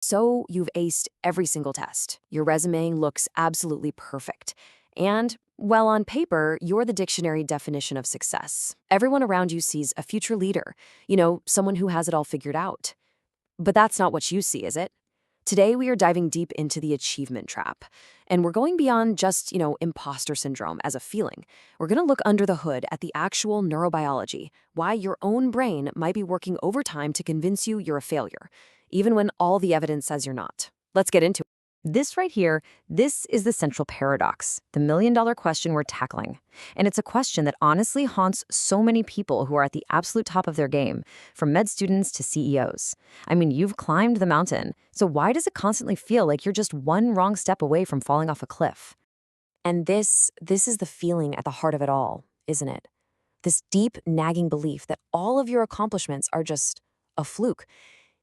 So you've aced every single test. Your resume looks absolutely perfect. And, well, on paper, you're the dictionary definition of success. Everyone around you sees a future leader, someone who has it all figured out. But that's not what you see, is it? Today, we are diving deep into the achievement trap. And we're going beyond just, imposter syndrome as a feeling. We're going to look under the hood at the actual neurobiology, why your own brain might be working overtime to convince you you're a failure, even when all the evidence says you're not. Let's get into it. This right here, this is the central paradox, the million-dollar question we're tackling. And it's a question that honestly haunts so many people who are at the absolute top of their game, from med students to CEOs. I mean, you've climbed the mountain, so why does it constantly feel like you're just one wrong step away from falling off a cliff? And this is the feeling at the heart of it all, isn't it? This deep, nagging belief that all of your accomplishments are just a fluke.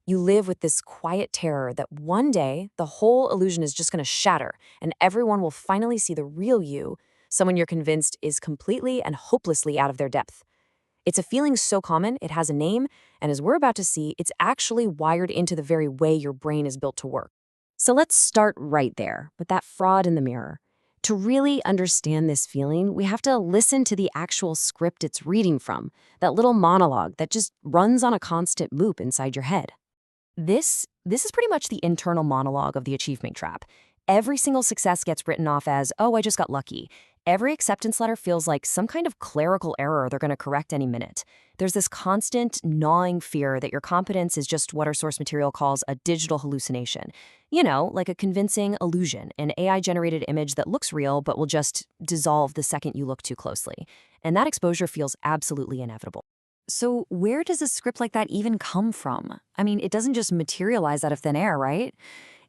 You live with this quiet terror that one day the whole illusion is just going to shatter and everyone will finally see the real you, someone you're convinced is completely and hopelessly out of their depth. It's a feeling so common, it has a name, and as we're about to see, it's actually wired into the very way your brain is built to work. So let's start right there with that fraud in the mirror. To really understand this feeling, we have to listen to the actual script it's reading from, that little monologue that just runs on a constant loop inside your head. This is pretty much the internal monologue of the achievement trap. Every single success gets written off as, oh, I just got lucky. Every acceptance letter feels like some kind of clerical error they're going to correct any minute. There's this constant gnawing fear that your competence is just what our source material calls a digital hallucination. Like a convincing illusion, an AI-generated image that looks real but will just dissolve the second you look too closely. And that exposure feels absolutely inevitable. So where does a script like that even come from? I mean, it doesn't just materialize out of thin air, right?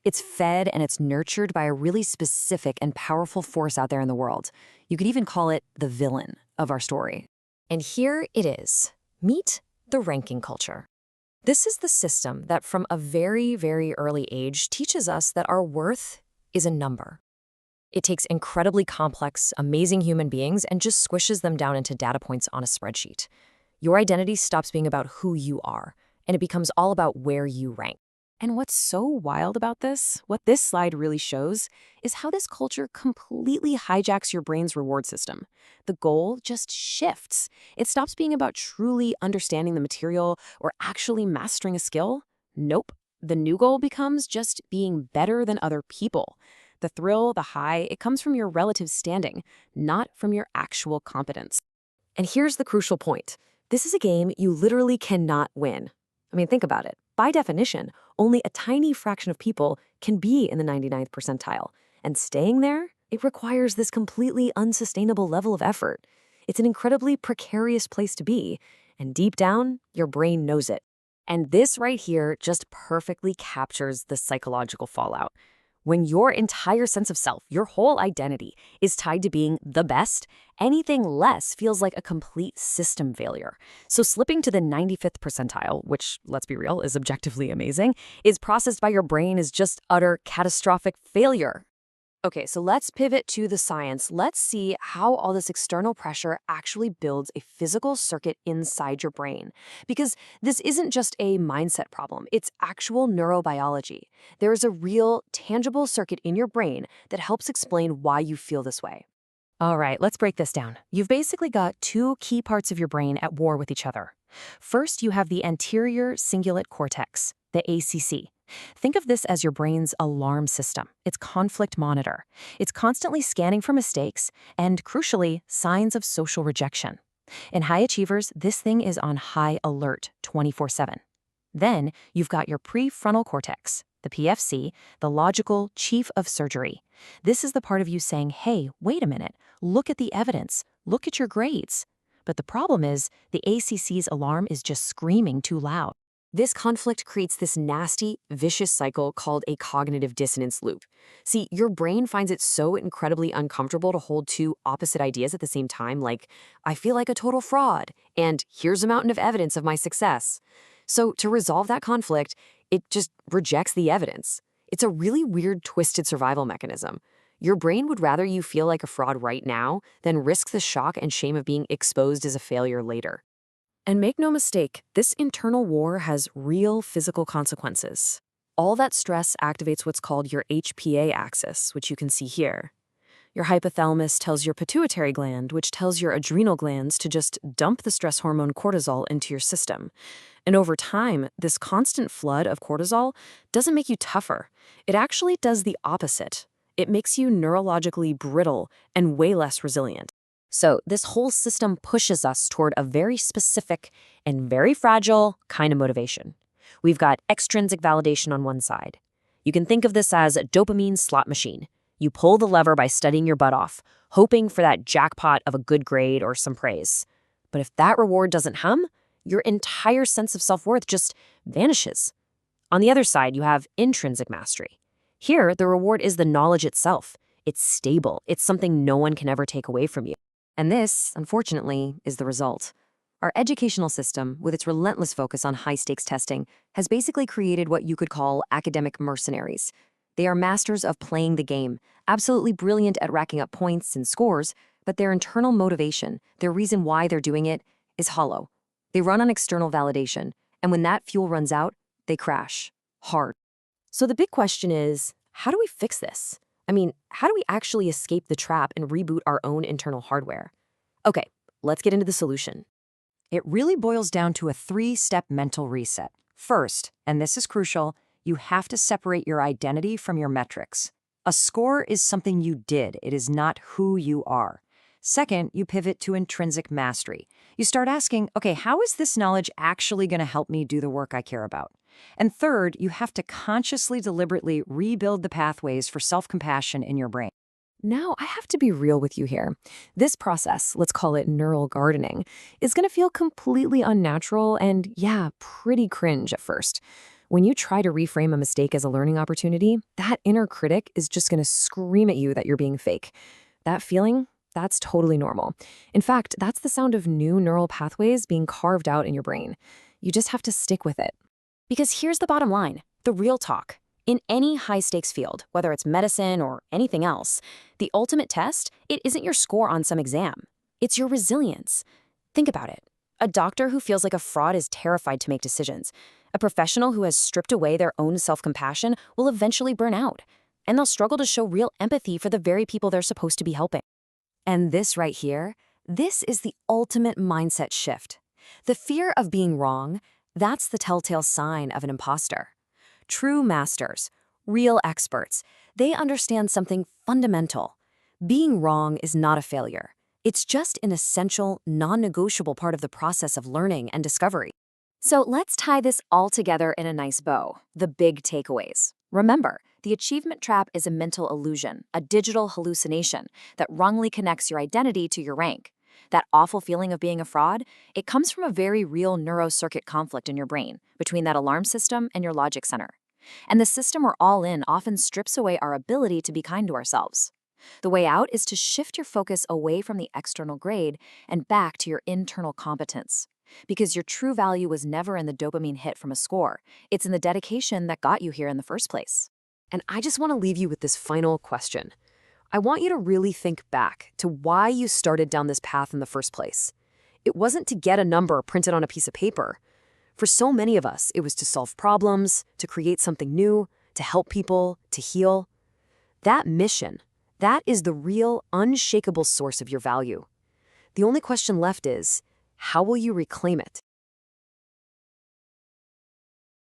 It's fed and it's nurtured by a really specific and powerful force out there in the world. You could even call it the villain of our story. And here it is. Meet the ranking culture. This is the system that from a very, very early age teaches us that our worth is a number. It takes incredibly complex, amazing human beings and just squishes them down into data points on a spreadsheet. Your identity stops being about who you are, and it becomes all about where you rank. And what's so wild about this, what this slide really shows, is how this culture completely hijacks your brain's reward system. The goal just shifts. It stops being about truly understanding the material or actually mastering a skill. Nope. The new goal becomes just being better than other people. The thrill, the high, it comes from your relative standing, not from your actual competence. And here's the crucial point. This is a game you literally cannot win. I mean, think about it. By definition, only a tiny fraction of people can be in the 99th percentile. And staying there, it requires this completely unsustainable level of effort. It's an incredibly precarious place to be. And deep down, your brain knows it. And this right here just perfectly captures the psychological fallout. When your entire sense of self, your whole identity, is tied to being the best, anything less feels like a complete system failure. So slipping to the 95th percentile, which, let's be real, is objectively amazing, is processed by your brain as just utter catastrophic failure. Okay, so let's pivot to the science. Let's see how all this external pressure actually builds a physical circuit inside your brain. Because this isn't just a mindset problem, it's actual neurobiology. There is a real, tangible circuit in your brain that helps explain why you feel this way. All right, let's break this down. You've basically got two key parts of your brain at war with each other. First, you have the Anterior Cingulate Cortex, the ACC. Think of this as your brain's alarm system, its conflict monitor. It's constantly scanning for mistakes and, crucially, signs of social rejection. In high achievers, this thing is on high alert 24/7. Then you've got your prefrontal cortex, the PFC, the logical chief of surgery. This is the part of you saying, hey, wait a minute, look at the evidence, look at your grades. But the problem is, the ACC's alarm is just screaming too loud. This conflict creates this nasty, vicious cycle called a cognitive dissonance loop. See, your brain finds it so incredibly uncomfortable to hold two opposite ideas at the same time, like, I feel like a total fraud, and here's a mountain of evidence of my success. So to resolve that conflict, it just rejects the evidence. It's a really weird, twisted survival mechanism. Your brain would rather you feel like a fraud right now than risk the shock and shame of being exposed as a failure later. And make no mistake, this internal war has real physical consequences. All that stress activates what's called your HPA axis, which you can see here. Your hypothalamus tells your pituitary gland, which tells your adrenal glands to just dump the stress hormone cortisol into your system. And over time, this constant flood of cortisol doesn't make you tougher. It actually does the opposite. It makes you neurologically brittle and way less resilient. So this whole system pushes us toward a very specific and very fragile kind of motivation. We've got extrinsic validation on one side. You can think of this as a dopamine slot machine. You pull the lever by studying your butt off, hoping for that jackpot of a good grade or some praise. But if that reward doesn't hum, your entire sense of self-worth just vanishes. On the other side, you have intrinsic mastery. Here, the reward is the knowledge itself. It's stable. It's something no one can ever take away from you. And this, unfortunately, is the result. Our educational system, with its relentless focus on high-stakes testing, has basically created what you could call academic mercenaries. They are masters of playing the game, absolutely brilliant at racking up points and scores, but their internal motivation, their reason why they're doing it, is hollow. They run on external validation, and when that fuel runs out, they crash. Hard. So the big question is, how do we fix this? I mean, how do we actually escape the trap and reboot our own internal hardware? Okay, let's get into the solution. It really boils down to a 3-step mental reset. First, and this is crucial, you have to separate your identity from your metrics. A score is something you did. It is not who you are. Second, you pivot to intrinsic mastery. You start asking, okay, how is this knowledge actually going to help me do the work I care about? And third, you have to consciously, deliberately rebuild the pathways for self-compassion in your brain. Now, I have to be real with you here. This process, let's call it neural gardening, is going to feel completely unnatural and, yeah, pretty cringe at first. When you try to reframe a mistake as a learning opportunity, that inner critic is just going to scream at you that you're being fake. That feeling, that's totally normal. In fact, that's the sound of new neural pathways being carved out in your brain. You just have to stick with it. Because here's the bottom line, the real talk. In any high-stakes field, whether it's medicine or anything else, the ultimate test, it isn't your score on some exam. It's your resilience. Think about it. A doctor who feels like a fraud is terrified to make decisions. A professional who has stripped away their own self-compassion will eventually burn out, and they'll struggle to show real empathy for the very people they're supposed to be helping. And this right here, this is the ultimate mindset shift. The fear of being wrong, that's the telltale sign of an imposter. True masters, real experts, they understand something fundamental. Being wrong is not a failure. It's just an essential, non-negotiable part of the process of learning and discovery. So let's tie this all together in a nice bow, the big takeaways. Remember, the achievement trap is a mental illusion, a digital hallucination that wrongly connects your identity to your rank. That awful feeling of being a fraud, it comes from a very real neuro-circuit conflict in your brain between that alarm system and your logic center. And the system we're all in often strips away our ability to be kind to ourselves. The way out is to shift your focus away from the external grade and back to your internal competence. Because your true value was never in the dopamine hit from a score. It's in the dedication that got you here in the first place. And I just want to leave you with this final question. I want you to really think back to why you started down this path in the first place. It wasn't to get a number printed on a piece of paper. For so many of us, it was to solve problems, to create something new, to help people, to heal. That mission, that is the real, unshakable source of your value. The only question left is, how will you reclaim it?